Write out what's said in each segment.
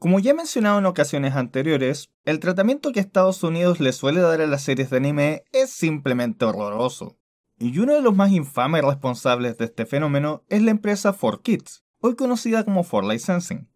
Como ya he mencionado en ocasiones anteriores, el tratamiento que Estados Unidos le suele dar a las series de anime es simplemente horroroso. Y uno de los más infames responsables de este fenómeno es la empresa 4Kids, hoy conocida como 4Licensing.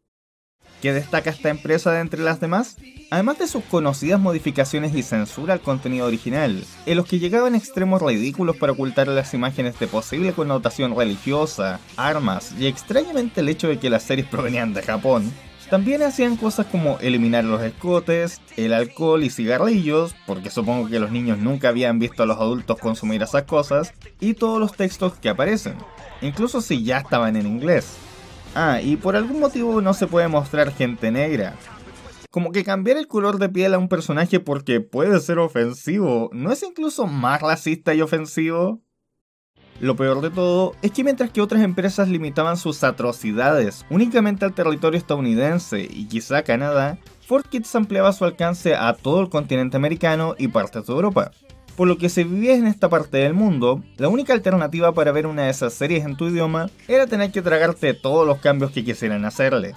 ¿Qué destaca esta empresa de entre las demás? Además de sus conocidas modificaciones y censura al contenido original, en los que llegaban a extremos ridículos para ocultar las imágenes de posible connotación religiosa, armas y extrañamente el hecho de que las series provenían de Japón, también hacían cosas como eliminar los escotes, el alcohol y cigarrillos, porque supongo que los niños nunca habían visto a los adultos consumir esas cosas, y todos los textos que aparecen, incluso si ya estaban en inglés. Y por algún motivo no se puede mostrar gente negra. Como que cambiar el color de piel a un personaje porque puede ser ofensivo, ¿no es incluso más racista y ofensivo? Lo peor de todo es que mientras que otras empresas limitaban sus atrocidades únicamente al territorio estadounidense y quizá Canadá, 4Kids ampliaba su alcance a todo el continente americano y partes de Europa. Por lo que si vivías en esta parte del mundo, la única alternativa para ver una de esas series en tu idioma era tener que tragarte todos los cambios que quisieran hacerle.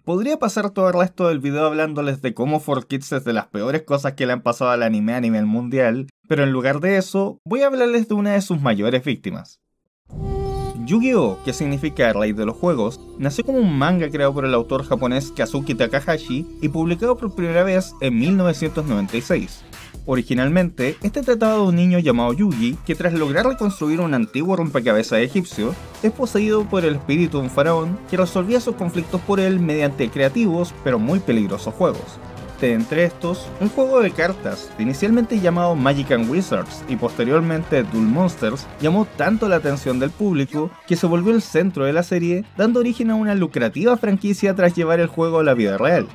Podría pasar todo el resto del video hablándoles de cómo 4Kids es de las peores cosas que le han pasado al anime a nivel mundial, pero en lugar de eso, voy a hablarles de una de sus mayores víctimas. Yu-Gi-Oh!, que significa Rey de los Juegos, nació como un manga creado por el autor japonés Kazuki Takahashi y publicado por primera vez en 1996. Originalmente, este trataba de un niño llamado Yugi que tras lograr reconstruir un antiguo rompecabezas egipcio, es poseído por el espíritu de un faraón que resolvía sus conflictos por él mediante creativos pero muy peligrosos juegos. De entre estos, un juego de cartas, inicialmente llamado Magic and Wizards y posteriormente Duel Monsters, llamó tanto la atención del público que se volvió el centro de la serie, dando origen a una lucrativa franquicia tras llevar el juego a la vida real.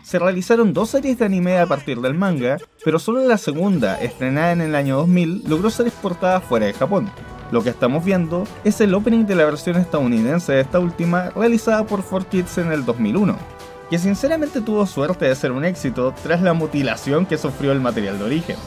Se realizaron 2 series de anime a partir del manga, pero solo la segunda, estrenada en el año 2000, logró ser exportada fuera de Japón. Lo que estamos viendo es el opening de la versión estadounidense de esta última, realizada por 4Kids en el 2001, que sinceramente tuvo suerte de ser un éxito tras la mutilación que sufrió el material de origen.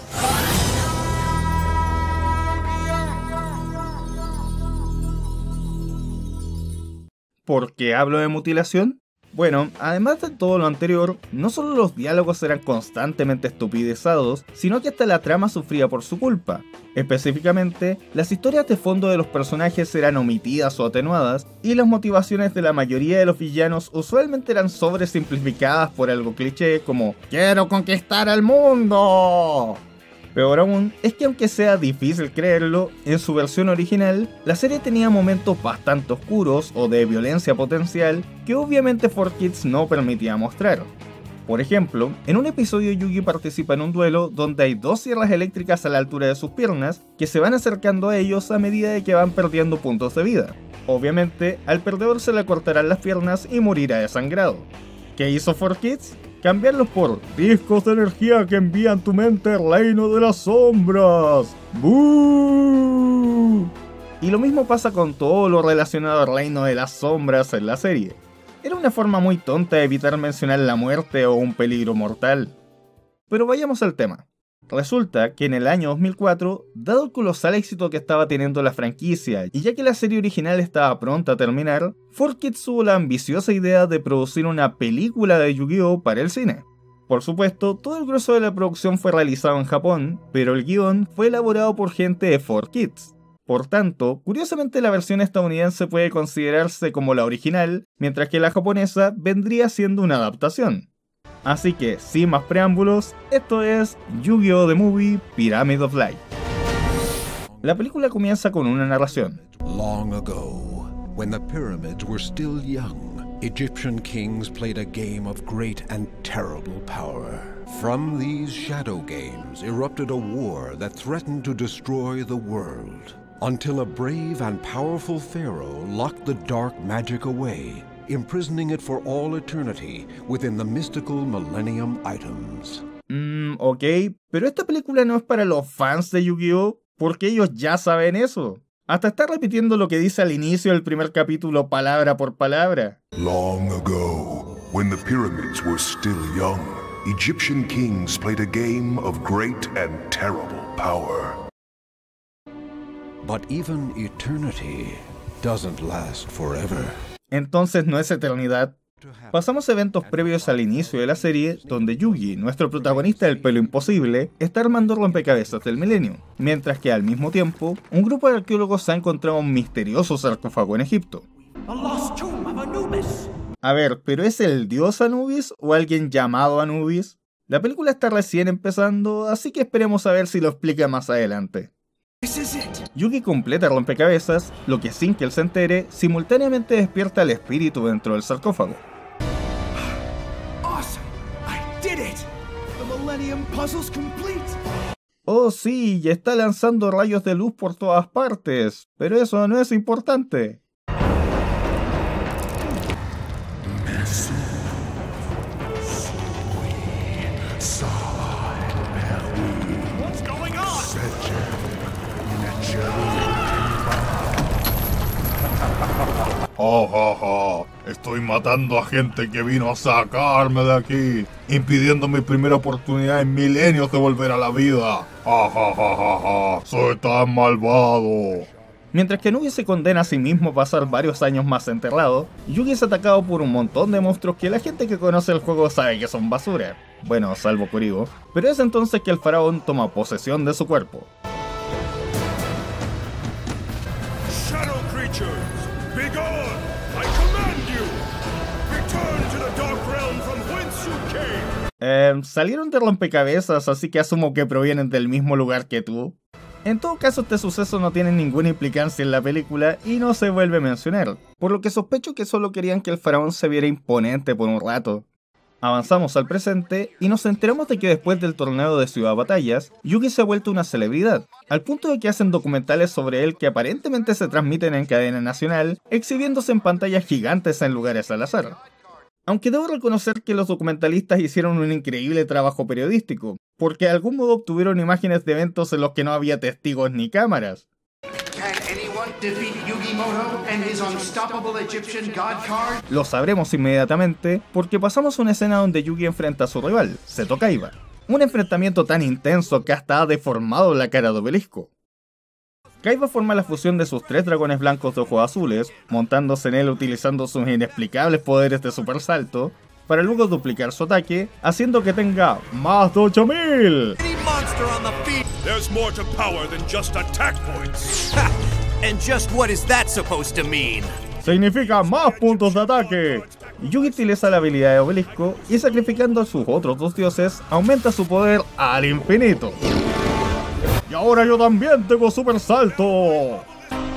¿Por qué hablo de mutilación? Bueno, además de todo lo anterior, no solo los diálogos eran constantemente estupidizados, sino que hasta la trama sufría por su culpa. Específicamente, las historias de fondo de los personajes eran omitidas o atenuadas, y las motivaciones de la mayoría de los villanos usualmente eran sobresimplificadas por algo cliché como ¡Quiero conquistar el mundo! Peor aún, es que aunque sea difícil creerlo, en su versión original, la serie tenía momentos bastante oscuros o de violencia potencial que obviamente 4Kids no permitía mostrar. Por ejemplo, en un episodio Yugi participa en un duelo donde hay 2 sierras eléctricas a la altura de sus piernas que se van acercando a ellos a medida de que van perdiendo puntos de vida. Obviamente, al perdedor se le cortarán las piernas y morirá desangrado. ¿Qué hizo 4Kids? Cambiarlos por discos de energía que envían tu mente al reino de las sombras. ¡Buu! Y lo mismo pasa con todo lo relacionado al reino de las sombras en la serie. Era una forma muy tonta de evitar mencionar la muerte o un peligro mortal. Pero vayamos al tema. Resulta que en el año 2004, dado el colosal éxito que estaba teniendo la franquicia y ya que la serie original estaba pronta a terminar, 4Kids tuvo la ambiciosa idea de producir una película de Yu-Gi-Oh! Para el cine. Por supuesto, todo el grueso de la producción fue realizado en Japón, pero el guión fue elaborado por gente de 4Kids. Por tanto, curiosamente la versión estadounidense puede considerarse como la original, mientras que la japonesa vendría siendo una adaptación. Así que, sin más preámbulos, esto es Yu-Gi-Oh! The Movie Pyramid of Light. La película comienza con una narración. Long ago, when the pyramids were still young, Egyptian kings played a game of great and terrible power. From these shadow games erupted a war that threatened to destroy the world, until a brave and powerful pharaoh locked the dark magic away, imprisoning it for all eternity within the mystical Millennium Items. Ok, pero esta película no es para los fans de Yu-Gi-Oh! Porque ellos ya saben eso. Hasta está repitiendo lo que dice al inicio del primer capítulo palabra por palabra. Long ago, when the pyramids were still young, Egyptian kings played a game of great and terrible power. But even eternity doesn't last forever. Entonces no es eternidad. Pasamos a eventos previos al inicio de la serie, donde Yugi, nuestro protagonista del pelo imposible, está armando rompecabezas del milenio, mientras que al mismo tiempo, un grupo de arqueólogos ha encontrado un misterioso sarcófago en Egipto. A ver, ¿pero es el dios Anubis o alguien llamado Anubis? La película está recién empezando, así que esperemos a ver si lo explica más adelante. Yugi completa el rompecabezas, lo que sin que él se entere, simultáneamente despierta el espíritu dentro del sarcófago. Oh sí, ya está lanzando rayos de luz por todas partes, pero eso no es importante. ¡Oh, oh, oh! Estoy matando a gente que vino a sacarme de aquí, impidiendo mi primera oportunidad en milenios de volver a la vida. ¡Ja, ja, ja, ja, ja! ¡Soy tan malvado! Mientras que Anubis se condena a sí mismo a pasar varios años más enterrado, Yugi es atacado por un montón de monstruos que la gente que conoce el juego sabe que son basura. Bueno, salvo Kuribo. Pero es entonces que el faraón toma posesión de su cuerpo. Shadow creatures, be gone! I command you! Return to the dark realm from whence you came! Salieron de rompecabezas, así que asumo que provienen del mismo lugar que tú. En todo caso, este suceso no tiene ninguna implicancia en la película y no se vuelve a mencionar, por lo que sospecho que solo querían que el faraón se viera imponente por un rato. Avanzamos al presente y nos enteramos de que después del torneo de Ciudad Batallas, Yugi se ha vuelto una celebridad, al punto de que hacen documentales sobre él que aparentemente se transmiten en cadena nacional, exhibiéndose en pantallas gigantes en lugares al azar. Aunque debo reconocer que los documentalistas hicieron un increíble trabajo periodístico, porque de algún modo obtuvieron imágenes de eventos en los que no había testigos ni cámaras. Lo sabremos inmediatamente, porque pasamos a una escena donde Yugi enfrenta a su rival, Seto Kaiba. Un enfrentamiento tan intenso que hasta ha deformado la cara de Obelisco. Kaiba forma la fusión de sus 3 dragones blancos de ojos azules, montándose en él utilizando sus inexplicables poderes de super salto, para luego duplicar su ataque, haciendo que tenga más de 8000. There's more to power than just attack points. And just what is that supposed to mean? Significa más puntos de ataque. Yugi utiliza la habilidad de Obelisco y sacrificando a sus otros 2 dioses, aumenta su poder al infinito. Y ahora yo también tengo super salto.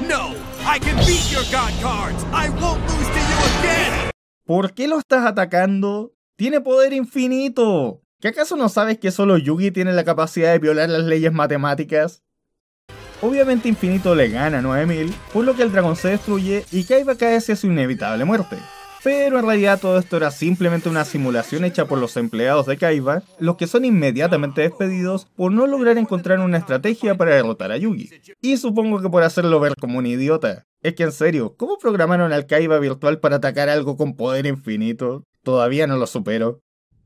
No, I can beat your god cards. I won't lose to you again. ¿Por qué lo estás atacando? Tiene poder infinito. ¿Qué acaso no sabes que solo Yugi tiene la capacidad de violar las leyes matemáticas? Obviamente Infinito le gana a 9000, por lo que el dragón se destruye y Kaiba cae hacia su inevitable muerte. Pero en realidad todo esto era simplemente una simulación hecha por los empleados de Kaiba, los que son inmediatamente despedidos por no lograr encontrar una estrategia para derrotar a Yugi. Y supongo que por hacerlo ver como un idiota. Es que en serio, ¿cómo programaron al Kaiba virtual para atacar algo con poder infinito? Todavía no lo supero.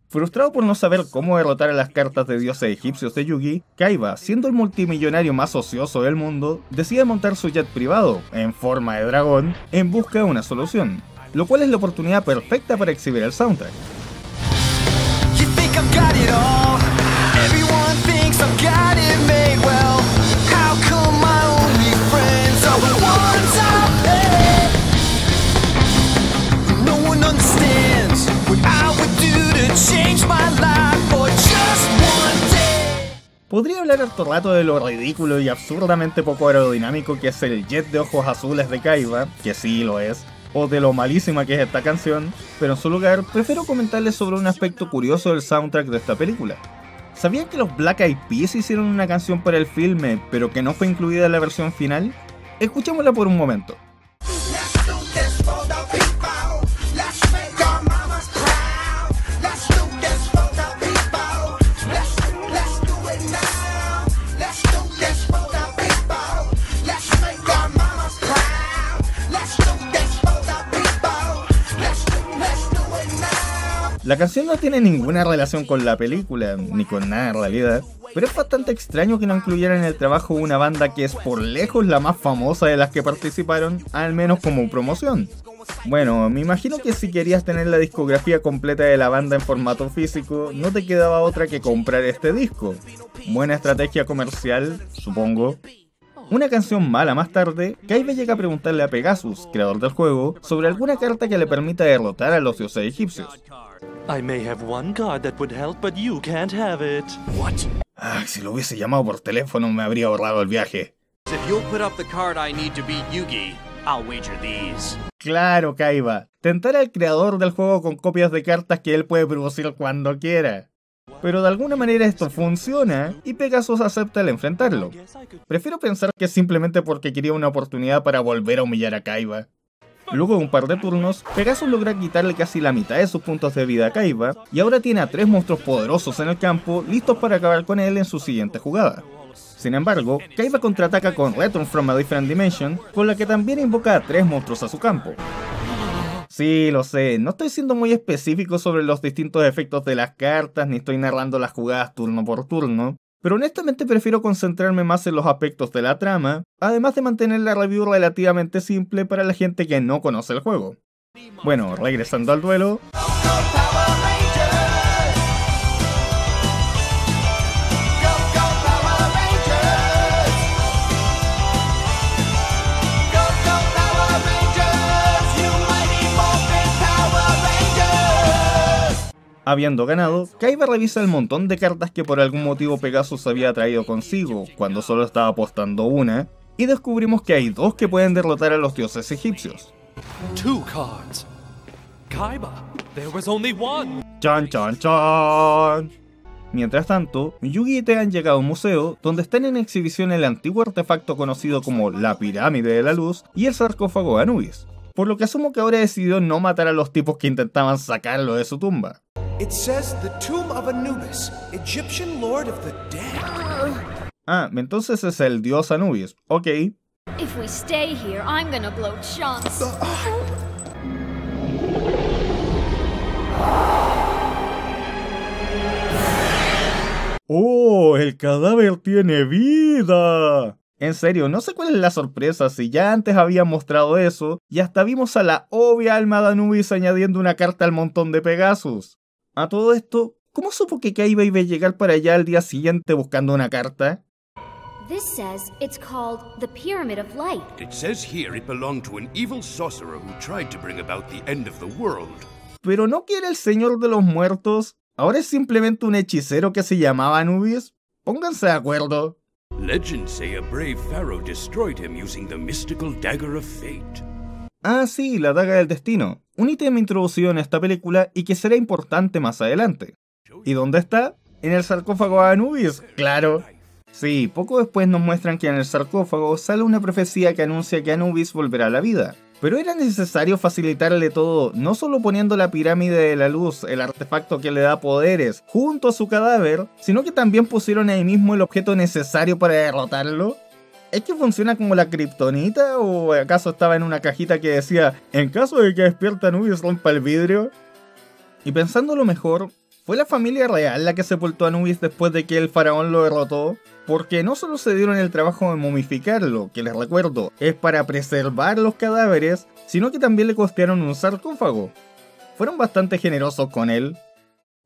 Frustrado por no saber cómo derrotar a las cartas de dioses egipcios de Yugi, Kaiba, siendo el multimillonario más ocioso del mundo, decide montar su jet privado, en forma de dragón, en busca de una solución, lo cual es la oportunidad perfecta para exhibir el soundtrack. Podría hablar harto rato de lo ridículo y absurdamente poco aerodinámico que es el jet de ojos azules de Kaiba, que sí lo es, o de lo malísima que es esta canción, pero en su lugar prefiero comentarles sobre un aspecto curioso del soundtrack de esta película. ¿Sabían que los Black Eyed Peas hicieron una canción para el filme, pero que no fue incluida en la versión final? Escuchémosla por un momento. La canción no tiene ninguna relación con la película, ni con nada en realidad, pero es bastante extraño que no incluyeran en el trabajo una banda que es por lejos la más famosa de las que participaron, al menos como promoción. Bueno, me imagino que si querías tener la discografía completa de la banda en formato físico, no te quedaba otra que comprar este disco. Buena estrategia comercial, supongo. Una canción mala más tarde, Kaiba llega a preguntarle a Pegasus, creador del juego, sobre alguna carta que le permita derrotar a los dioses egipcios. I may have one card that would help, but you can't have it. What? Si lo hubiese llamado por teléfono me habría ahorrado el viaje. If you'll put up the card I need to beat Yugi, I'll wager these. Claro, Kaiba. Tentar al creador del juego con copias de cartas que él puede producir cuando quiera. Pero de alguna manera esto funciona y Pegasus acepta el enfrentarlo. Prefiero pensar que es simplemente porque quería una oportunidad para volver a humillar a Kaiba. Luego de un par de turnos, Pegasus logra quitarle casi la mitad de sus puntos de vida a Kaiba y ahora tiene a 3 monstruos poderosos en el campo listos para acabar con él en su siguiente jugada. Sin embargo, Kaiba contraataca con Return from a Different Dimension, con la que también invoca a 3 monstruos a su campo. Sí, lo sé, no estoy siendo muy específico sobre los distintos efectos de las cartas, ni estoy narrando las jugadas turno por turno, pero honestamente prefiero concentrarme más en los aspectos de la trama, además de mantener la review relativamente simple para la gente que no conoce el juego. Bueno, regresando al duelo... Habiendo ganado, Kaiba revisa el montón de cartas que por algún motivo Pegasus había traído consigo, cuando solo estaba apostando una, y descubrimos que hay 2 que pueden derrotar a los dioses egipcios. 2 cards. Kaiba, there was only one. ¡Chan, chan, chan! Mientras tanto, Yugi y Te han llegado a un museo donde están en exhibición el antiguo artefacto conocido como la Pirámide de la Luz y el sarcófago de Anubis, por lo que asumo que ahora decidió no matar a los tipos que intentaban sacarlo de su tumba. It says the tomb of Anubis, Egyptian lord of the dead. Entonces es el dios Anubis. Ok. If we stay here, I'm gonna blow chunks. ¡Oh! ¡El cadáver tiene vida! En serio, no sé cuál es la sorpresa si ya antes habían mostrado eso y hasta vimos a la obvia alma de Anubis añadiendo una carta al montón de Pegasus. A todo esto, ¿cómo supo que Kaiba iba a llegar para allá al día siguiente buscando una carta? This says it's called the Pyramid of Light. It says here it belonged to an evil sorcerer who tried to bring about the end of the world. ¿Pero no que era el señor de los muertos? ¿Ahora es simplemente un hechicero que se llamaba Anubis? Pónganse de acuerdo. Legends say a brave pharaoh destroyed him using the mystical dagger of fate. Sí, la daga del destino. Un ítem introducido en esta película y que será importante más adelante. ¿Y dónde está? En el sarcófago de Anubis, claro. Sí, poco después nos muestran que en el sarcófago sale una profecía que anuncia que Anubis volverá a la vida. Pero era necesario facilitarle todo, no solo poniendo la pirámide de la luz, el artefacto que le da poderes, junto a su cadáver, sino que también pusieron ahí mismo el objeto necesario para derrotarlo. ¿Es que funciona como la kriptonita o acaso estaba en una cajita que decía en caso de que despierte Anubis rompa el vidrio? Y pensándolo mejor, ¿fue la familia real la que sepultó a Anubis después de que el faraón lo derrotó? Porque no solo se dieron el trabajo de momificarlo, que les recuerdo, es para preservar los cadáveres, sino que también le costearon un sarcófago. Fueron bastante generosos con él.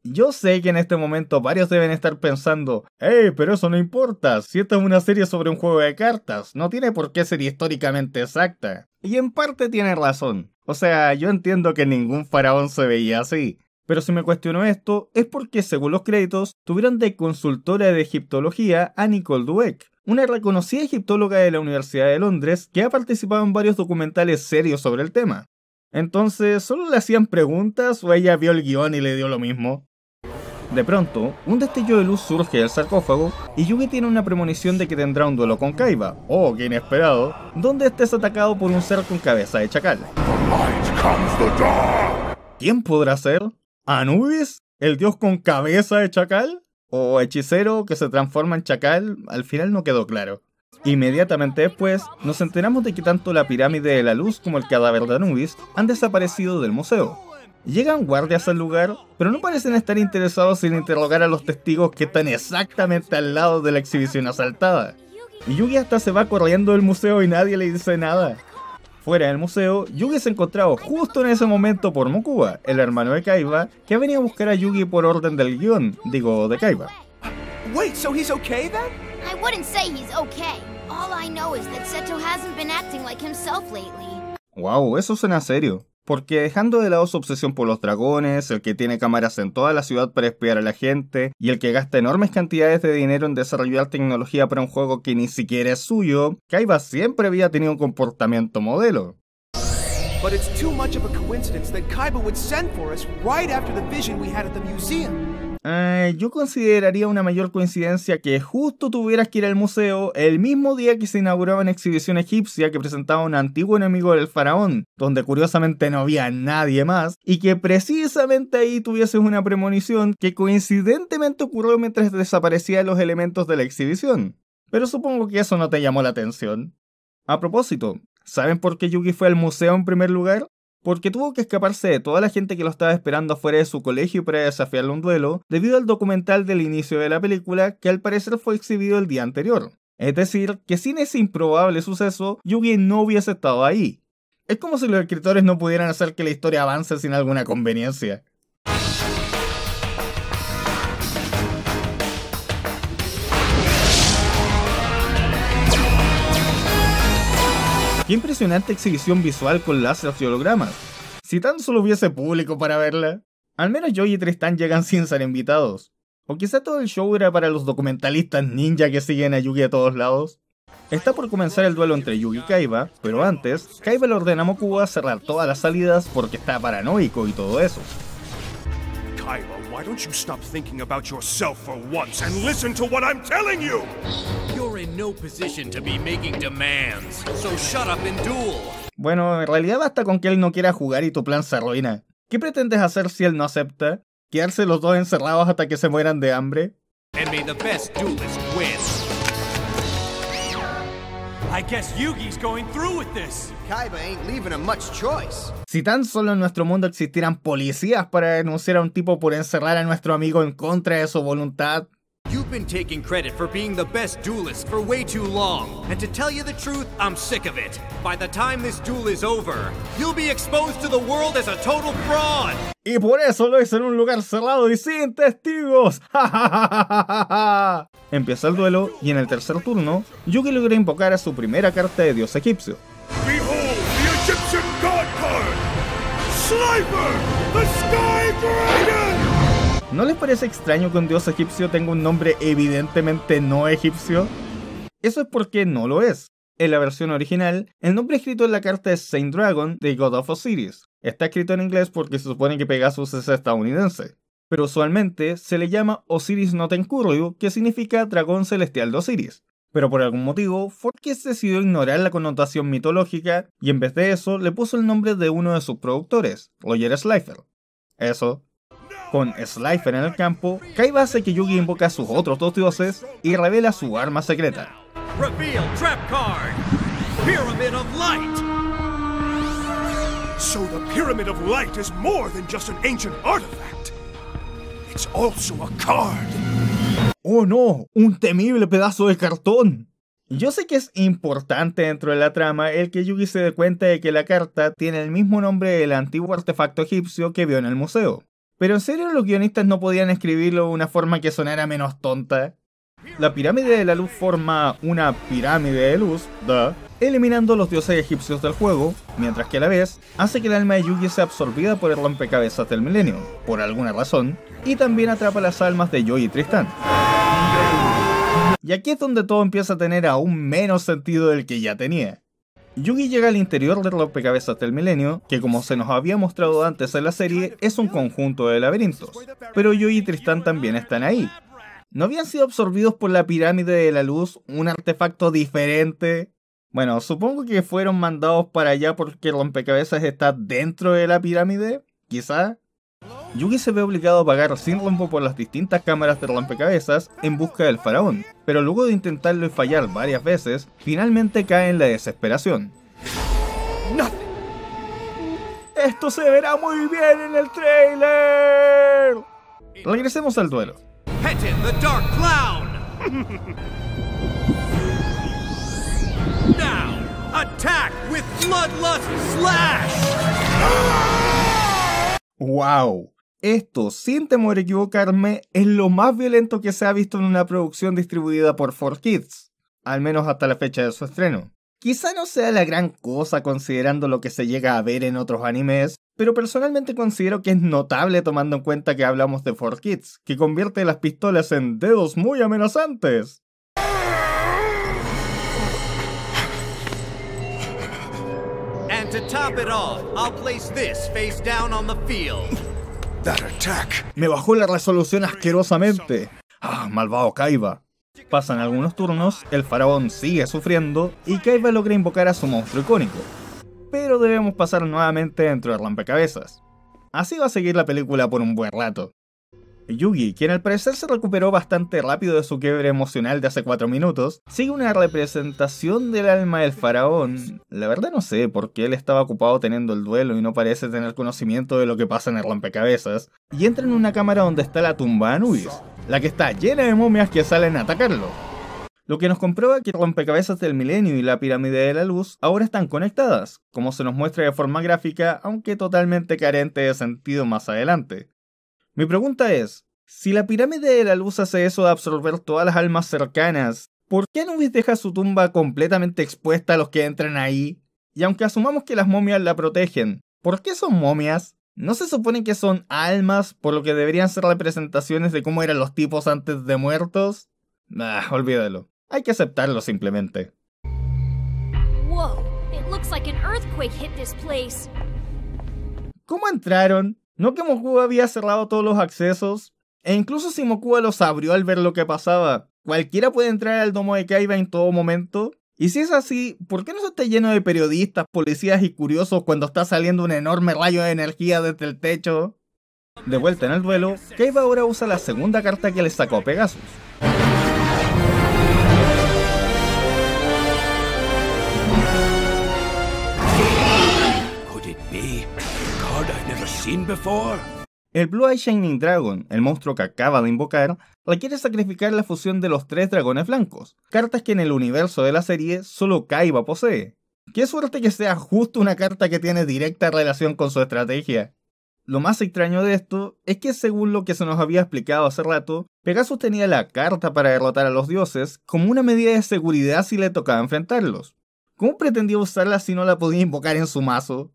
Yo sé que en este momento varios deben estar pensando, pero eso no importa, si esta es una serie sobre un juego de cartas, no tiene por qué ser históricamente exacta. Y en parte tiene razón. O sea, yo entiendo que ningún faraón se veía así. Pero si me cuestiono esto, es porque según los créditos, tuvieron de consultora de egiptología a Nicole Dweck, una reconocida egiptóloga de la Universidad de Londres que ha participado en varios documentales serios sobre el tema. Entonces, ¿solo le hacían preguntas o ella vio el guión y le dio lo mismo? De pronto, un destello de luz surge del sarcófago y Yugi tiene una premonición de que tendrá un duelo con Kaiba, qué inesperado, donde este es atacado por un ser con cabeza de chacal. ¿Quién podrá ser? ¿Anubis? ¿El dios con cabeza de chacal? ¿O hechicero que se transforma en chacal? Al final no quedó claro. Inmediatamente después, nos enteramos de que tanto la pirámide de la luz como el cadáver de Anubis han desaparecido del museo. Llegan guardias al lugar, pero no parecen estar interesados en interrogar a los testigos que están exactamente al lado de la exhibición asaltada. Y Yugi hasta se va corriendo del museo y nadie le dice nada. Fuera del museo, Yugi se encontraba justo en ese momento por Mokuba, el hermano de Kaiba, que venía a buscar a Yugi por orden del guión, de Kaiba. Wait, so he's okay then? I wouldn't say he's okay. All I know is that Seto hasn't been acting like himself lately. Wow, eso suena serio. Porque dejando de lado su obsesión por los dragones, el que tiene cámaras en toda la ciudad para espiar a la gente, y el que gasta enormes cantidades de dinero en desarrollar tecnología para un juego que ni siquiera es suyo, Kaiba siempre había tenido un comportamiento modelo. But it's too much of a coincidence that Kaiba would send for us right after the vision we had at the museum. Yo consideraría una mayor coincidencia que justo tuvieras que ir al museo el mismo día que se inauguraba una exhibición egipcia que presentaba a un antiguo enemigo del faraón, donde curiosamente no había nadie más, y que precisamente ahí tuvieses una premonición que coincidentemente ocurrió mientras desaparecían los elementos de la exhibición. Pero supongo que eso no te llamó la atención. A propósito, ¿saben por qué Yugi fue al museo en primer lugar? Porque tuvo que escaparse de toda la gente que lo estaba esperando afuera de su colegio para desafiarle un duelo, debido al documental del inicio de la película que al parecer fue exhibido el día anterior. Es decir, que sin ese improbable suceso, Yugi no hubiese estado ahí. Es como si los escritores no pudieran hacer que la historia avance sin alguna conveniencia. ¡Qué impresionante exhibición visual con láseres y hologramas! Si tan solo hubiese público para verla. Al menos Joy y Tristan llegan sin ser invitados. O quizá todo el show era para los documentalistas ninja que siguen a Yugi a todos lados. Está por comenzar el duelo entre Yugi y Kaiba, pero antes, Kaiba le ordena a Mokuba cerrar todas las salidas porque está paranoico y todo eso. Kaiba, why don't you stop thinking about yourself for once and listen to what I'm telling you? You're in no position to be making demands, so shut up and duel. Bueno, en realidad basta con que él no quiera jugar y tu plan se arruina. ¿Qué pretendes hacer si él no acepta? ¿Quedarse los dos encerrados hasta que se mueran de hambre? And may the best duelist win. I guess Yugi's going through with this. Kaiba ain't leaving him much choice. Si tan solo en nuestro mundo existieran policías para denunciar a un tipo por encerrar a nuestro amigo en contra de su voluntad. You've been taking credit for being the best duelist for way too long. And to tell you the truth, I'm sick of it. By the time this duel is over, you'll be exposed to the world as a total fraud. Y por eso lo hizo en un lugar cerrado y sin testigos. Empieza el duelo y en el tercer turno, Yugi logra invocar a su primera carta de dios egipcio. Behold the Egyptian God card! Slifer, the Sky Dragon! ¿No les parece extraño que un dios egipcio tenga un nombre evidentemente no egipcio? Eso es porque no lo es. En la versión original, el nombre escrito en la carta es Saint Dragon de God of Osiris. Está escrito en inglés porque se supone que Pegasus es estadounidense. Pero usualmente se le llama Osiris no Tenkurryu, que significa dragón celestial de Osiris. Pero por algún motivo, Fortress decidió ignorar la connotación mitológica y en vez de eso le puso el nombre de uno de sus productores, Roger Slifer. Eso. Con Slifer en el campo, Kaiba hace que Yugi invoque a sus otros dos dioses y revela su arma secreta. Reveal trap card! Pyramid of Light! So the Pyramid of Light is more than just an ancient artifact. It's also a card. ¡Oh no! ¡Un temible pedazo de cartón! Yo sé que es importante dentro de la trama el que Yugi se dé cuenta de que la carta tiene el mismo nombre del antiguo artefacto egipcio que vio en el museo. Pero ¿en serio los guionistas no podían escribirlo de una forma que sonara menos tonta? La pirámide de la luz forma una pirámide de luz, eliminando a los dioses egipcios del juego, mientras que a la vez hace que el alma de Yugi sea absorbida por el rompecabezas del milenio, por alguna razón, y también atrapa las almas de Joy y Tristan. Y aquí es donde todo empieza a tener aún menos sentido del que ya tenía. Yugi llega al interior del rompecabezas del milenio, que como se nos había mostrado antes en la serie, es un conjunto de laberintos, pero Joy y Tristan también están ahí. ¿No habían sido absorbidos por la pirámide de la luz, un artefacto diferente? Bueno, supongo que fueron mandados para allá porque el rompecabezas está dentro de la pirámide, quizá. Yugi se ve obligado a vagar sin rumbo por las distintas cámaras de rompecabezas en busca del faraón, pero luego de intentarlo y fallar varias veces, finalmente cae en la desesperación. ¡Esto se verá muy bien en el trailer! Regresemos al duelo. Petin, the Dark Clown! Now, Attack with Bloodlust Slash! ¡Wow! Esto, sin temor a equivocarme, es lo más violento que se ha visto en una producción distribuida por 4Kids, al menos hasta la fecha de su estreno. Quizá no sea la gran cosa considerando lo que se llega a ver en otros animes, pero personalmente considero que es notable tomando en cuenta que hablamos de 4Kids, que convierte las pistolas en dedos muy amenazantes. And to top it off, I'll place this face down on the field. That attack. Me bajó la resolución asquerosamente. ¡Ah, malvado Kaiba! Pasan algunos turnos, el faraón sigue sufriendo y Kaiba logra invocar a su monstruo icónico. Pero debemos pasar nuevamente dentro del rompecabezas. Así va a seguir la película por un buen rato. Yugi, quien al parecer se recuperó bastante rápido de su quiebre emocional de hace 4 minutos, sigue una representación del alma del faraón. La verdad no sé por qué él estaba ocupado teniendo el duelo y no parece tener conocimiento de lo que pasa en el rompecabezas, y entra en una cámara donde está la tumba de Anubis, la que está llena de momias que salen a atacarlo. Lo que nos comprueba que el rompecabezas del milenio y la pirámide de la luz ahora están conectadas, como se nos muestra de forma gráfica, aunque totalmente carente de sentido más adelante. Mi pregunta es, si la pirámide de la luz hace eso de absorber todas las almas cercanas, ¿por qué Anubis deja su tumba completamente expuesta a los que entran ahí? Y aunque asumamos que las momias la protegen, ¿por qué son momias? ¿No se supone que son almas, por lo que deberían ser representaciones de cómo eran los tipos antes de muertos? Olvídalo. Hay que aceptarlo simplemente. Whoa, it looks like an earthquake hit this place. ¿Cómo entraron? ¿No que Mokuba había cerrado todos los accesos? E incluso si Mokuba los abrió al ver lo que pasaba, ¿cualquiera puede entrar al domo de Kaiba en todo momento? Y si es así, ¿por qué no se está lleno de periodistas, policías y curiosos cuando está saliendo un enorme rayo de energía desde el techo? De vuelta en el duelo, Kaiba ahora usa la segunda carta que le sacó Pegasus. El Blue Eye Shining Dragon, el monstruo que acaba de invocar, requiere sacrificar la fusión de los 3 dragones blancos, cartas que en el universo de la serie solo Kaiba posee. Qué suerte que sea justo una carta que tiene directa relación con su estrategia. Lo más extraño de esto es que según lo que se nos había explicado hace rato, Pegasus tenía la carta para derrotar a los dioses como una medida de seguridad si le tocaba enfrentarlos. ¿Cómo pretendía usarla si no la podía invocar en su mazo?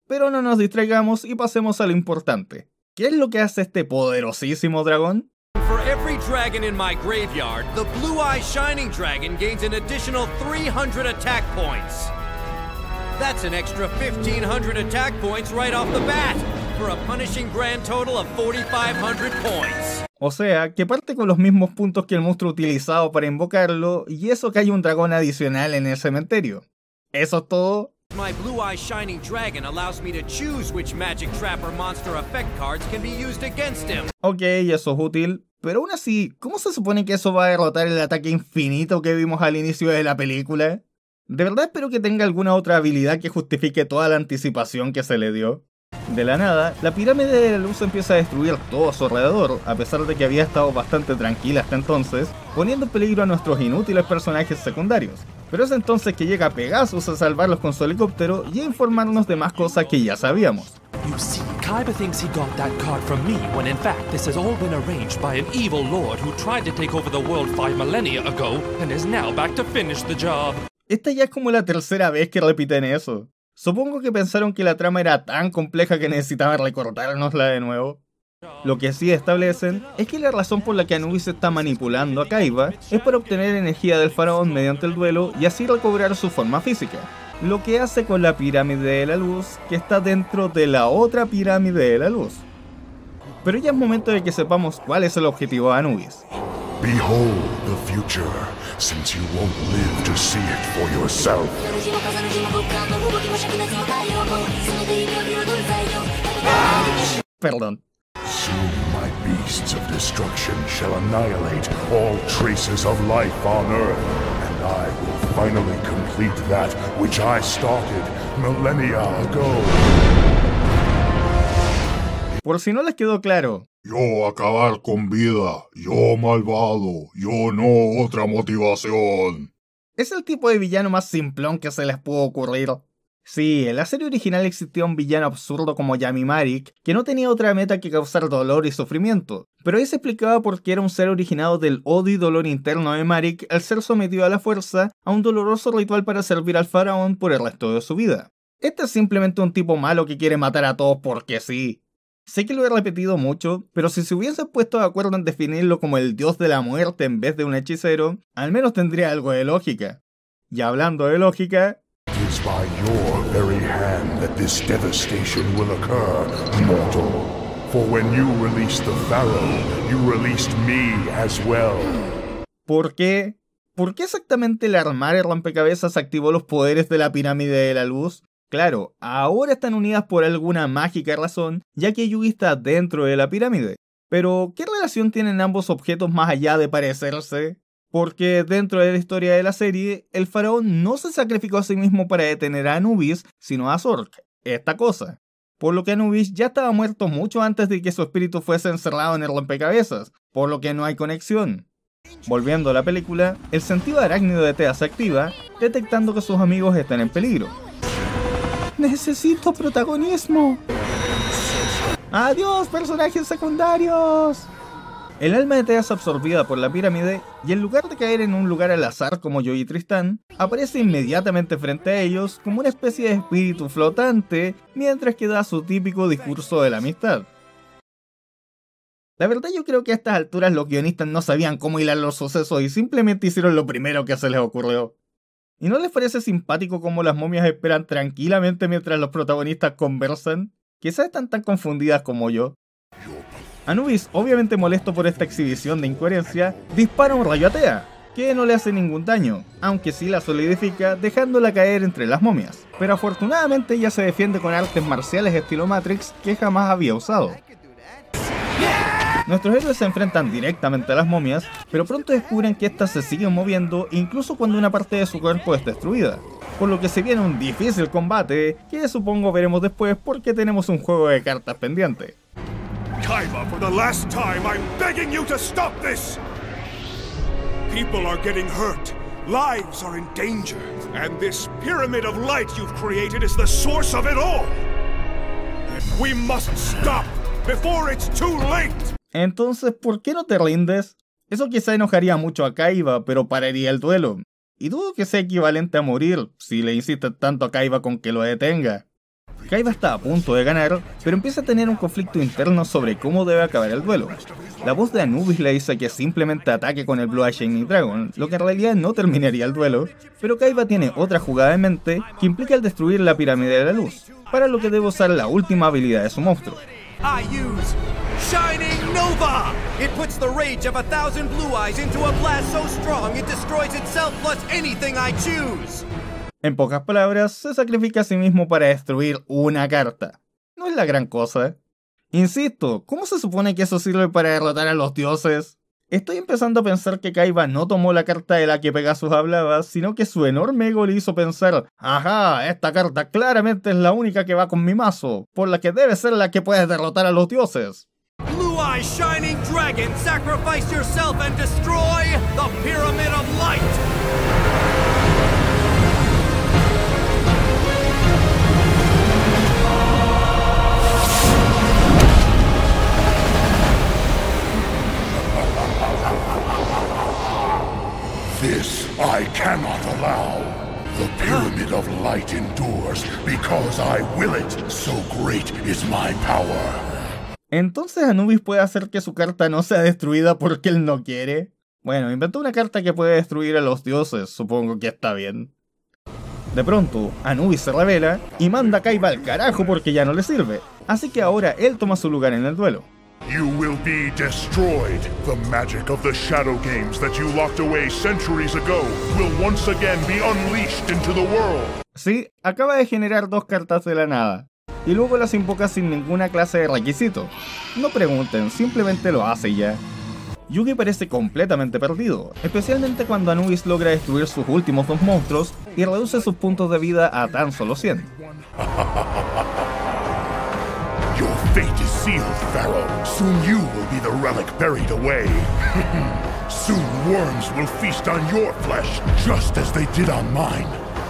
Pero no nos distraigamos y pasemos a lo importante. ¿Qué es lo que hace este poderosísimo dragón? For every dragon in my graveyard, the Blue Eye Shining Dragon gains an additional 300 attack points. That's an extra 1,500 attack points right off the bat, for a punishing grand total of 4,500 points. O sea, que parte con los mismos puntos que el monstruo utilizado para invocarlo, y eso que hay un dragón adicional en el cementerio. ¿Eso es todo? My Blue Eye Shining Dragon allows me to choose which Magic Trap or Monster Effect cards can be used against him. Ok, eso es útil, pero aún así, ¿cómo se supone que eso va a derrotar el ataque infinito que vimos al inicio de la película? De verdad espero que tenga alguna otra habilidad que justifique toda la anticipación que se le dio. De la nada, la pirámide de la luz empieza a destruir todo a su alrededor, a pesar de que había estado bastante tranquila hasta entonces, poniendo en peligro a nuestros inútiles personajes secundarios. Pero es entonces que llega Pegasus a salvarlos con su helicóptero y a informarnos de más cosas que ya sabíamos. You see, Kaiba thinks he got that card from me, when in fact this has all been arranged by an evil lord who tried to take over the world 5 millennia ago and is now back to finish the job. Esta ya es como la tercera vez que repiten eso. Supongo que pensaron que la trama era tan compleja que necesitaban recordárnosla de nuevo. Lo que sí establecen es que la razón por la que Anubis está manipulando a Kaiba es para obtener energía del faraón mediante el duelo y así recobrar su forma física. Lo que hace con la pirámide de la luz, que está dentro de la otra pirámide de la luz. Pero ya es momento de que sepamos cuál es el objetivo de Anubis. Behold the future, since you won't live to see it for yourself. Perdón. Soon my beasts of destruction shall annihilate all traces of life on Earth, and I will finally complete that which I started millennia ago. Por si no les quedó claro. Yo acabar con vida, yo malvado, yo no otra motivación. Es el tipo de villano más simplón que se les pudo ocurrir. Sí, en la serie original existía un villano absurdo como Yami Marik, que no tenía otra meta que causar dolor y sufrimiento, pero ahí se explicaba por qué era un ser originado del odio y dolor interno de Marik al ser sometido a la fuerza a un doloroso ritual para servir al faraón por el resto de su vida. Este es simplemente un tipo malo que quiere matar a todos porque sí. Sé que lo he repetido mucho, pero si se hubiesen puesto de acuerdo en definirlo como el dios de la muerte en vez de un hechicero, al menos tendría algo de lógica. Y hablando de lógica... It's by your very hand that this devastation will occur, mortal. For when you released the Pharaoh, you released me as well. ¿Por qué? ¿Por qué exactamente el armar el rompecabezas activó los poderes de la pirámide de la luz? Claro, ahora están unidas por alguna mágica razón, ya que Yugi está dentro de la pirámide. Pero, ¿qué relación tienen ambos objetos más allá de parecerse? Porque dentro de la historia de la serie, el faraón no se sacrificó a sí mismo para detener a Anubis, sino a Zork, esta cosa. Por lo que Anubis ya estaba muerto mucho antes de que su espíritu fuese encerrado en el rompecabezas, por lo que no hay conexión. Volviendo a la película, el sentido arácnido de Thea se activa, detectando que sus amigos están en peligro. ¡Necesito protagonismo! ¡Adiós, personajes secundarios! El alma de Thea es absorbida por la pirámide y en lugar de caer en un lugar al azar como Joy y Tristán, aparece inmediatamente frente a ellos como una especie de espíritu flotante mientras que da su típico discurso de la amistad. La verdad yo creo que a estas alturas los guionistas no sabían cómo hilar los sucesos y simplemente hicieron lo primero que se les ocurrió. ¿Y no les parece simpático cómo las momias esperan tranquilamente mientras los protagonistas conversan? Quizás están tan confundidas como yo. Anubis, obviamente molesto por esta exhibición de incoherencia, dispara un rayo a Thea, que no le hace ningún daño, aunque sí la solidifica dejándola caer entre las momias. Pero afortunadamente ella se defiende con artes marciales estilo Matrix que jamás había usado. Nuestros héroes se enfrentan directamente a las momias, pero pronto descubren que estas se siguen moviendo incluso cuando una parte de su cuerpo es destruida. Por lo que se viene un difícil combate, que supongo veremos después porque tenemos un juego de cartas pendiente. Kaiba, for the last time, I'm begging you to stop this! People are getting hurt. Lives are in danger. And this pyramid of light you've created is the source of it all! We must stop before it's too late! Entonces, ¿por qué no te rindes? Eso quizá enojaría mucho a Kaiba, pero pararía el duelo. Y dudo que sea equivalente a morir, si le insistes tanto a Kaiba con que lo detenga. Kaiba está a punto de ganar, pero empieza a tener un conflicto interno sobre cómo debe acabar el duelo. La voz de Anubis le dice que simplemente ataque con el Blue Eye Shining Dragon, lo que en realidad no terminaría el duelo, pero Kaiba tiene otra jugada en mente que implica el destruir la pirámide de la luz, para lo que debe usar la última habilidad de su monstruo. I use Shining Nova! It puts the rage of 1,000 blue eyes into a blast so strong it destroys itself plus anything I choose! En pocas palabras, se sacrifica a sí mismo para destruir una carta. No es la gran cosa. Insisto, ¿cómo se supone que eso sirve para derrotar a los dioses? Estoy empezando a pensar que Kaiba no tomó la carta de la que Pegasus hablaba, sino que su enorme ego le hizo pensar, ajá, esta carta claramente es la única que va con mi mazo, por la que debe ser la que puede derrotar a los dioses. Blue Eye Shining Dragon, sacrifice yourself and destroy the Pyramid of Light! This I cannot allow. The Pyramid of Light endures because I will it. So great is my power. ¿Entonces Anubis puede hacer que su carta no sea destruida porque él no quiere? Bueno, inventó una carta que puede destruir a los dioses, supongo que está bien. De pronto, Anubis se revela y manda a Kaiba al carajo porque ya no le sirve. Así que ahora él toma su lugar en el duelo. You will be destroyed. The magic of the Shadow Games that you locked away centuries ago will once again be unleashed into the world. Sí, acaba de generar 2 cartas de la nada. Y luego las invoca sin ninguna clase de requisito. No pregunten, simplemente lo hace y ya. Yugi parece completamente perdido, especialmente cuando Anubis logra destruir sus últimos 2 monstruos y reduce sus puntos de vida a tan solo 100. Your fate is sealed, Pharaoh. Soon you will be the relic buried away. Soon worms will feast on your flesh, just as they did on mine.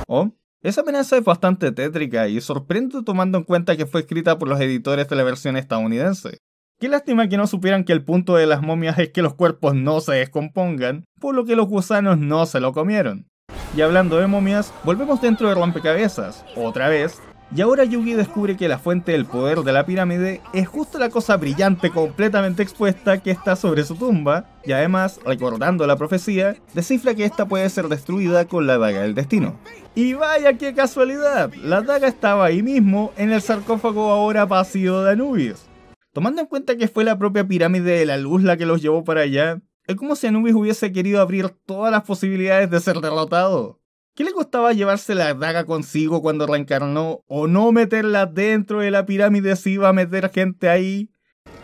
Oh, esa amenaza es bastante tétrica y sorprende tomando en cuenta que fue escrita por los editores de la versión estadounidense. Qué lástima que no supieran que el punto de las momias es que los cuerpos no se descompongan, por lo que los gusanos no se lo comieron. Y hablando de momias, volvemos dentro de rompecabezas, otra vez, y ahora Yugi descubre que la fuente del poder de la pirámide es justo la cosa brillante completamente expuesta que está sobre su tumba, y además, recordando la profecía, descifra que esta puede ser destruida con la daga del destino. Y vaya qué casualidad, la daga estaba ahí mismo, en el sarcófago ahora vacío de Anubis. Tomando en cuenta que fue la propia pirámide de la luz la que los llevó para allá, es como si Anubis hubiese querido abrir todas las posibilidades de ser derrotado. ¿Qué le costaba llevarse la daga consigo cuando reencarnó o no meterla dentro de la pirámide si iba a meter gente ahí?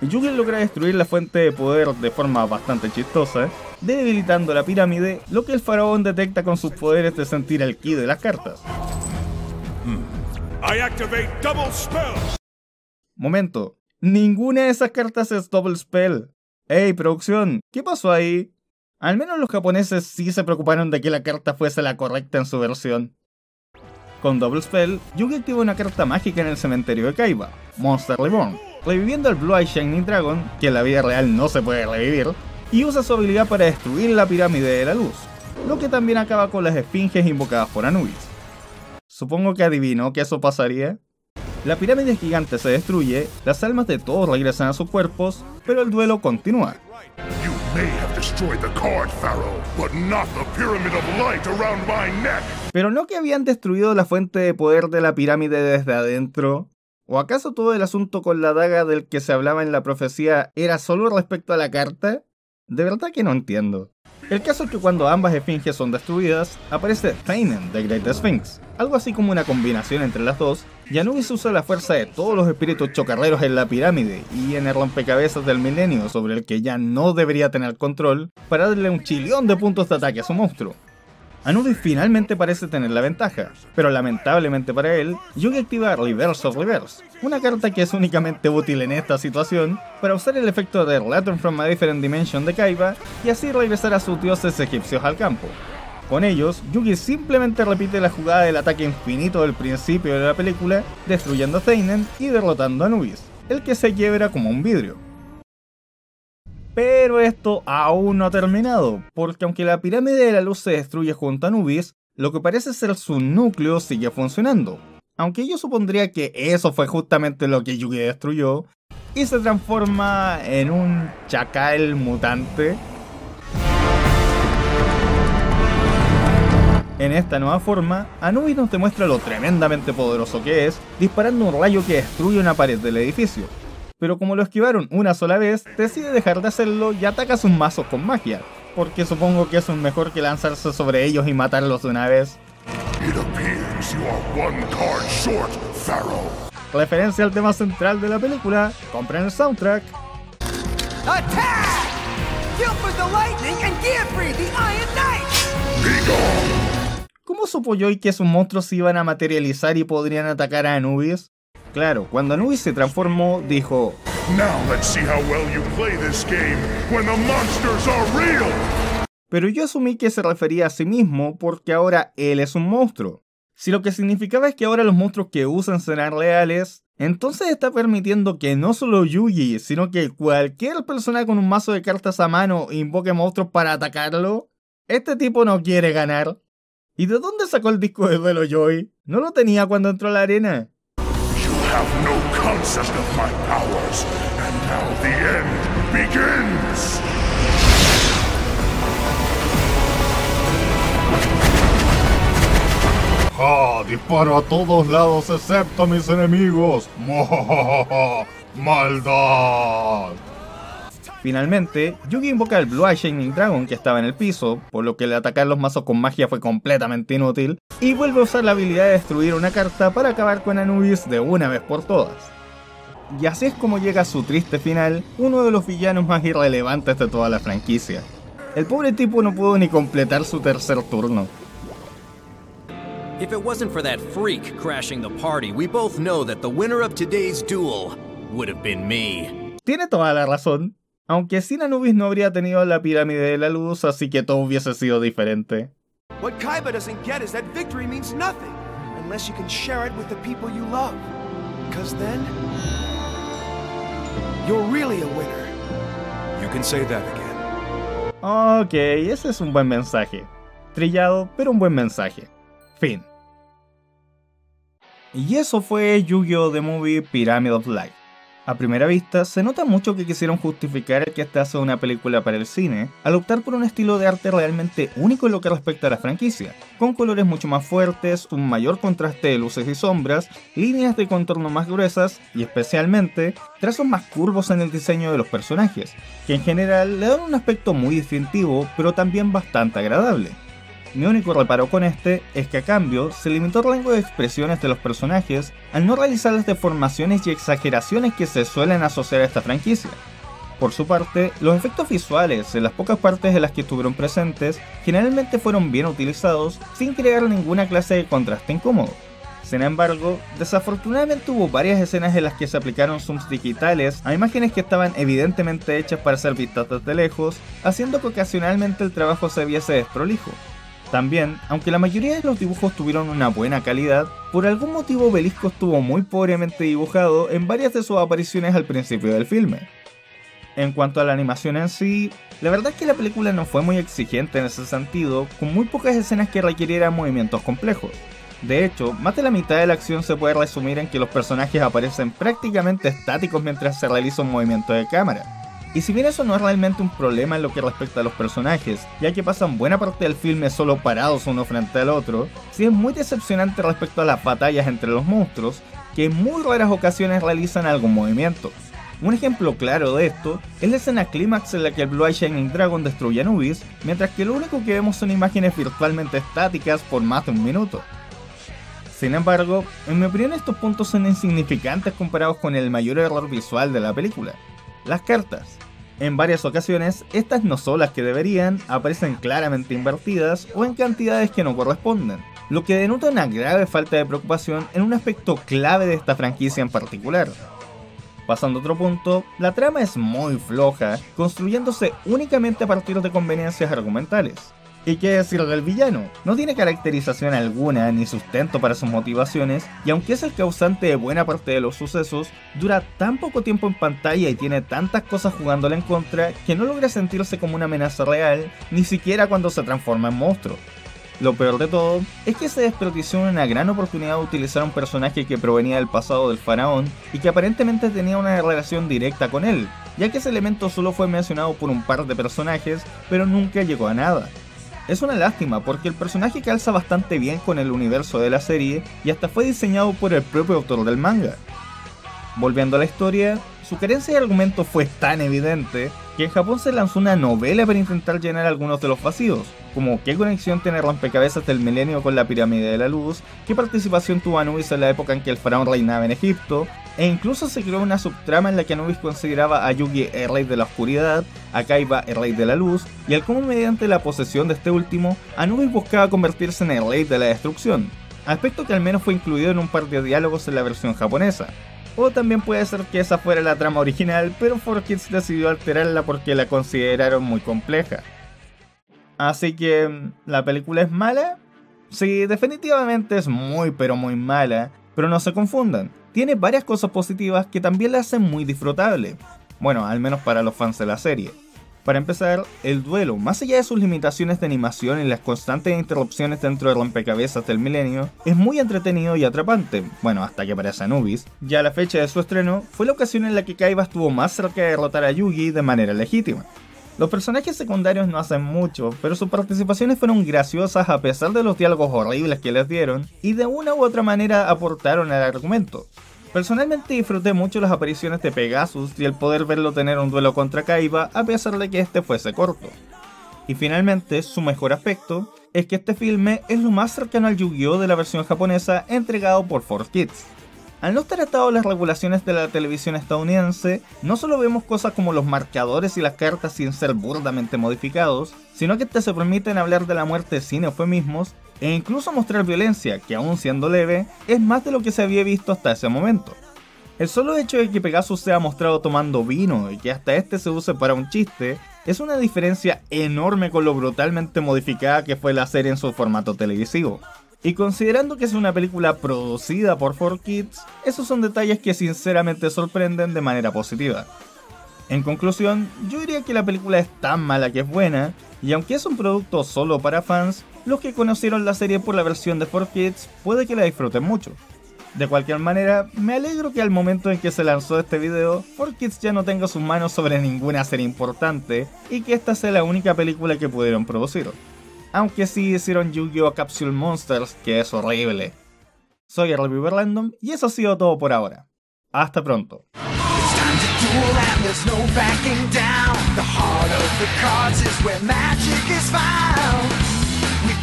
Yugi logra destruir la fuente de poder de forma bastante chistosa, debilitando la pirámide, lo que el faraón detecta con sus poderes de sentir el ki de las cartas. I activate double spell. Momento, ninguna de esas cartas es double spell. Hey, producción, ¿qué pasó ahí? Al menos los japoneses sí se preocuparon de que la carta fuese la correcta en su versión. Con Double Spell, Yugi activa una carta mágica en el cementerio de Kaiba, Monster Reborn, reviviendo al Blue Eye Shining Dragon, que en la vida real no se puede revivir, y usa su habilidad para destruir la pirámide de la luz, lo que también acaba con las esfinges invocadas por Anubis. Supongo que adivinó que eso pasaría. La pirámide gigante se destruye, las almas de todos regresan a sus cuerpos, pero el duelo continúa. You may have destroyed the card, Pharaoh, but not the Pyramid of Light around my neck. ¿Pero no que habían destruido la fuente de poder de la pirámide desde adentro? ¿O acaso todo el asunto con la daga del que se hablaba en la profecía era solo respecto a la carta? De verdad que no entiendo. El caso es que cuando ambas esfinges son destruidas, aparece Thainen, The Great Sphinx, algo así como una combinación entre las dos, y Anubis usa la fuerza de todos los espíritus chocarreros en la pirámide y en el rompecabezas del milenio sobre el que ya no debería tener control para darle un chillón de puntos de ataque a su monstruo. Anubis finalmente parece tener la ventaja, pero lamentablemente para él, Yugi activa Reverse of Reverse, una carta que es únicamente útil en esta situación para usar el efecto de Return from a Different Dimension de Kaiba y así regresar a sus dioses egipcios al campo. Con ellos, Yugi simplemente repite la jugada del ataque infinito del principio de la película, destruyendo a Thainen y derrotando a Anubis, el que se quiebra como un vidrio. Pero esto aún no ha terminado, porque aunque la pirámide de la luz se destruye junto a Anubis, lo que parece ser su núcleo sigue funcionando. Aunque yo supondría que eso fue justamente lo que Yugi destruyó, y se transforma en un chacal mutante. En esta nueva forma, Anubis nos demuestra lo tremendamente poderoso que es, disparando un rayo que destruye una pared del edificio. Pero como lo esquivaron una sola vez, decide dejar de hacerlo y ataca sus mazos con magia, porque supongo que es mejor que lanzarse sobre ellos y matarlos de una vez. It appears you are one card short, Pharaoh. Referencia al tema central de la película, compren el soundtrack. Attack! Gilbert the Lightning and Geoffrey the Iron Knight! Be gone! ¿Cómo supo Joy que sus monstruos se iban a materializar y podrían atacar a Anubis? Claro, cuando Anubis se transformó, dijo: Now let's see how well you play this game when the monsters are real. Pero yo asumí que se refería a sí mismo porque ahora él es un monstruo. Si lo que significaba es que ahora los monstruos que usan serán reales, entonces está permitiendo que no solo Yugi, sino que cualquier persona con un mazo de cartas a mano invoque monstruos para atacarlo. Este tipo no quiere ganar. ¿Y de dónde sacó el disco de duelo Joy? No lo tenía cuando entró a la arena. Have no concept of my powers, and now the end begins! ¡Ja! Disparo a todos lados excepto a mis enemigos. ¡Mojojojo! ¡Maldad! Finalmente, Yugi invoca al Blue Eye Shining Dragon que estaba en el piso, por lo que el atacar los mazos con magia fue completamente inútil, y vuelve a usar la habilidad de destruir una carta para acabar con Anubis de una vez por todas. Y así es como llega a su triste final, uno de los villanos más irrelevantes de toda la franquicia. El pobre tipo no pudo ni completar su tercer turno. If it wasn't for that freak crashing the party, we both know that the winner of today's duel would have been me. Tiene toda la razón. Aunque sin Anubis no habría tenido la pirámide de la luz, así que todo hubiese sido diferente. What Kaiba doesn't get is that victory means nothing unless you can share it with the people you love. Because then, you're really a winner. You can say that again. Ok, ese es un buen mensaje. Trillado, pero un buen mensaje. Fin. Y eso fue Yu-Gi-Oh! The Movie Pyramid of Light. A primera vista, se nota mucho que quisieron justificar el que esta sea una película para el cine, al optar por un estilo de arte realmente único en lo que respecta a la franquicia, con colores mucho más fuertes, un mayor contraste de luces y sombras, líneas de contorno más gruesas y especialmente trazos más curvos en el diseño de los personajes, que en general le dan un aspecto muy distintivo, pero también bastante agradable. Mi único reparo con este es que a cambio se limitó el rango de expresiones de los personajes al no realizar las deformaciones y exageraciones que se suelen asociar a esta franquicia. Por su parte, los efectos visuales en las pocas partes en las que estuvieron presentes generalmente fueron bien utilizados sin crear ninguna clase de contraste incómodo. Sin embargo, desafortunadamente hubo varias escenas en las que se aplicaron zooms digitales a imágenes que estaban evidentemente hechas para ser vistas desde lejos, haciendo que ocasionalmente el trabajo se viese desprolijo. También, aunque la mayoría de los dibujos tuvieron una buena calidad, por algún motivo Belisco estuvo muy pobremente dibujado en varias de sus apariciones al principio del filme. En cuanto a la animación en sí, la verdad es que la película no fue muy exigente en ese sentido, con muy pocas escenas que requirieran movimientos complejos. De hecho, más de la mitad de la acción se puede resumir en que los personajes aparecen prácticamente estáticos mientras se realiza un movimiento de cámara. Y si bien eso no es realmente un problema en lo que respecta a los personajes, ya que pasan buena parte del filme solo parados uno frente al otro, sí es muy decepcionante respecto a las batallas entre los monstruos, que en muy raras ocasiones realizan algún movimiento. Un ejemplo claro de esto es la escena clímax en la que el Blue Eye Shining Dragon destruye a Anubis, mientras que lo único que vemos son imágenes virtualmente estáticas por más de un minuto. Sin embargo, en mi opinión estos puntos son insignificantes comparados con el mayor error visual de la película: las cartas. En varias ocasiones, estas no son las que deberían, aparecen claramente invertidas o en cantidades que no corresponden, lo que denota una grave falta de preocupación en un aspecto clave de esta franquicia en particular. Pasando a otro punto, la trama es muy floja, construyéndose únicamente a partir de conveniencias argumentales. ¿Y qué decir del villano? No tiene caracterización alguna ni sustento para sus motivaciones, y aunque es el causante de buena parte de los sucesos, dura tan poco tiempo en pantalla y tiene tantas cosas jugándole en contra que no logra sentirse como una amenaza real, ni siquiera cuando se transforma en monstruo. Lo peor de todo es que se desperdició una gran oportunidad de utilizar un personaje que provenía del pasado del faraón y que aparentemente tenía una relación directa con él, ya que ese elemento solo fue mencionado por un par de personajes, pero nunca llegó a nada. Es una lástima porque el personaje calza bastante bien con el universo de la serie y hasta fue diseñado por el propio autor del manga. Volviendo a la historia, su carencia de argumento fue tan evidente que en Japón se lanzó una novela para intentar llenar algunos de los vacíos, como qué conexión tiene el rompecabezas del milenio con la pirámide de la luz, qué participación tuvo Anubis en la época en que el faraón reinaba en Egipto, e incluso se creó una subtrama en la que Anubis consideraba a Yugi el rey de la oscuridad, a Kaiba el rey de la luz, y al cómo mediante la posesión de este último, Anubis buscaba convertirse en el rey de la destrucción, aspecto que al menos fue incluido en un par de diálogos en la versión japonesa. O también puede ser que esa fuera la trama original, pero 4Kids decidió alterarla porque la consideraron muy compleja. Así que, ¿la película es mala? Sí, definitivamente es muy pero muy mala, pero no se confundan, tiene varias cosas positivas que también la hacen muy disfrutable. Bueno, al menos para los fans de la serie. Para empezar, el duelo, más allá de sus limitaciones de animación y las constantes interrupciones dentro de rompecabezas del milenio, es muy entretenido y atrapante, bueno, hasta que aparece Anubis. Ya la fecha de su estreno fue la ocasión en la que Kaiba estuvo más cerca de derrotar a Yugi de manera legítima. Los personajes secundarios no hacen mucho, pero sus participaciones fueron graciosas a pesar de los diálogos horribles que les dieron, y de una u otra manera aportaron al argumento. Personalmente disfruté mucho las apariciones de Pegasus y el poder verlo tener un duelo contra Kaiba a pesar de que este fuese corto. Y finalmente, su mejor aspecto es que este filme es lo más cercano al Yu-Gi-Oh! De la versión japonesa entregado por 4Kids. Al no estar atado a las regulaciones de la televisión estadounidense, no solo vemos cosas como los marcadores y las cartas sin ser burdamente modificados, sino que se permiten hablar de la muerte sin eufemismos, e incluso mostrar violencia, que aún siendo leve, es más de lo que se había visto hasta ese momento. El solo hecho de que Pegasus sea mostrado tomando vino y que hasta este se use para un chiste es una diferencia enorme con lo brutalmente modificada que fue la serie en su formato televisivo. Y considerando que es una película producida por 4Kids, esos son detalles que sinceramente sorprenden de manera positiva. En conclusión, yo diría que la película es tan mala que es buena, y aunque es un producto solo para fans, los que conocieron la serie por la versión de 4Kids puede que la disfruten mucho. De cualquier manera, me alegro que al momento en que se lanzó este video, 4Kids ya no tenga sus manos sobre ninguna serie importante y que esta sea la única película que pudieron producir. Aunque sí hicieron Yu-Gi-Oh! Capsule Monsters, que es horrible. Soy el Reviewer Random y eso ha sido todo por ahora. Hasta pronto.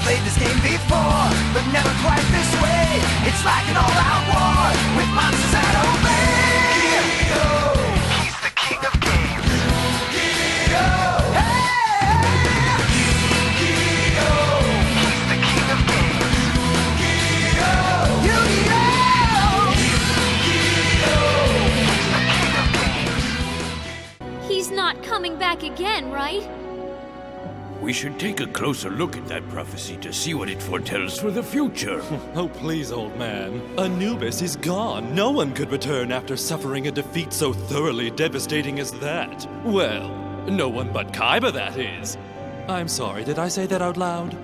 Played this game before, but never quite this way. It's like an all-out war with monsters that obey. Yu-Gi-Oh! He's the king of games. Yu-Gi-Oh! Hey! Yu-Gi-Oh! He's the king of games. Yu-Gi-Oh! Yu-Gi-Oh! Yu-Gi-Oh! He's not coming back again, right? We should take a closer look at that prophecy to see what it foretells for the future. Oh, please, old man. Anubis is gone. No one could return after suffering a defeat so thoroughly devastating as that. Well, no one but Kaiba, that is. I'm sorry, did I say that out loud?